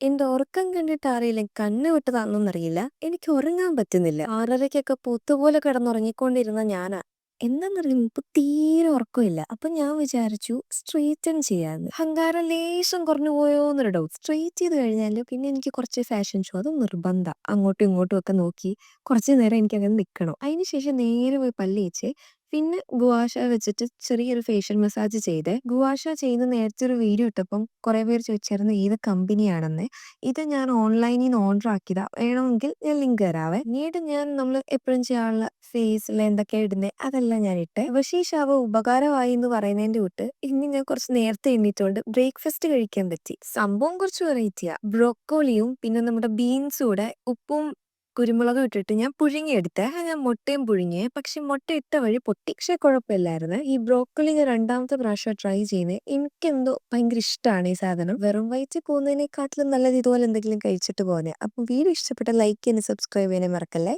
എന്റെ ഉറക്കം കണ്ടിട്ട് അറിയില്ല കണ്ണ് വിട്ടതാണെന്നറിയില്ല. എനിക്ക് ഉറങ്ങാൻ പറ്റുന്നില്ല. 6:30-ക്കൊക്കെ പൊത്തുപോലെ കിടന്നുറങ്ങിക്കൊണ്ടിരുന്ന ഞാനാ. എന്താന്നറിയില്ല ഇപ്പൊ തീരെ ഉറക്കമില്ല. അപ്പൊ ഞാൻ വിചാരിച്ചു സ്ട്രെയിറ്റൻ ചെയ്യാന്ന്. അഹങ്കാരം ലേശം കുറഞ്ഞു പോയോന്നൊരു ഡൗട്ട്. സ്ട്രെയിറ്റ് ചെയ്ത് കഴിഞ്ഞാല് പിന്നെ എനിക്ക് കുറച്ച് ഫാഷൻ ഷോ അത് നിർബന്ധ. അങ്ങോട്ടും ഇങ്ങോട്ടും ഒക്കെ നോക്കി കുറച്ച് നേരം എനിക്കങ്ങനെ നിക്കണം. അതിനുശേഷം നേരെ പോയി പല്ല് തേച്ച് പിന്നെ ഗുവാ വെച്ചിട്ട് ചെറിയൊരു ഫേഷ്യൽ മസാജ് ചെയ്തേ. ഗുവാ ചെയ്യുന്ന നേരത്തെ ഒരു വീഡിയോ ഇട്ടപ്പം കുറെ പേര് ചോദിച്ചായിരുന്നു ഏത് കമ്പനിയാണെന്ന്. ഇത് ഞാൻ ഓൺലൈനിൽ നിന്ന് ഓർഡർ ആക്കിയതാ. വേണമെങ്കിൽ ഞാൻ ലിങ്ക് തരാവേ. പിന്നീട് ഞാൻ നമ്മൾ എപ്പോഴും ചെയ്യാനുള്ള ഫേസിൽ എന്തൊക്കെയാ ഇടുന്നത് അതെല്ലാം ഞാൻ ഇട്ടെ. പക്ഷേ ഈ ശവ ഉപകാരമായി എന്ന് പറയുന്നതിന്റെ കൂട്ട് ഇന്ന് ഞാൻ കുറച്ച് നേരത്തെ എണ്ണീറ്റുകൊണ്ട് ബ്രേക്ക്ഫാസ്റ്റ് കഴിക്കാൻ പറ്റി. സംഭവം കുറച്ച് വെറൈറ്റിയാ. ബ്രൊക്കോളിയും പിന്നെ നമ്മുടെ ബീൻസും കൂടെ ഉപ്പും കുരുമുളകും ഇട്ടിട്ട് ഞാൻ പുഴുങ്ങിയെടുത്തേ. ഞാൻ മുട്ടയും പുഴുങ്ങിയേ. പക്ഷെ മുട്ട ഇട്ട വഴി പൊട്ടി. പക്ഷെ കുഴപ്പമില്ലായിരുന്നു. ഈ ബ്രോക്കോളി ഞാൻ രണ്ടാമത്തെ പ്രാവശ്യം ട്രൈ ചെയ്യുന്നത്. എനിക്കെന്തോ ഭയങ്കര ഇഷ്ടമാണ് ഈ സാധനം. വെറും വയറ്റിൽ പോകുന്നതിനെക്കാട്ടിലും നല്ലത് ഇതുപോലെ എന്തെങ്കിലും കഴിച്ചിട്ട് പോകുന്നത്. അപ്പം വീഡിയോ ഇഷ്ടപ്പെട്ട ലൈക്ക് ചെയ്യാനും സബ്സ്ക്രൈബ് ചെയ്യാനും മറക്കല്ലേ.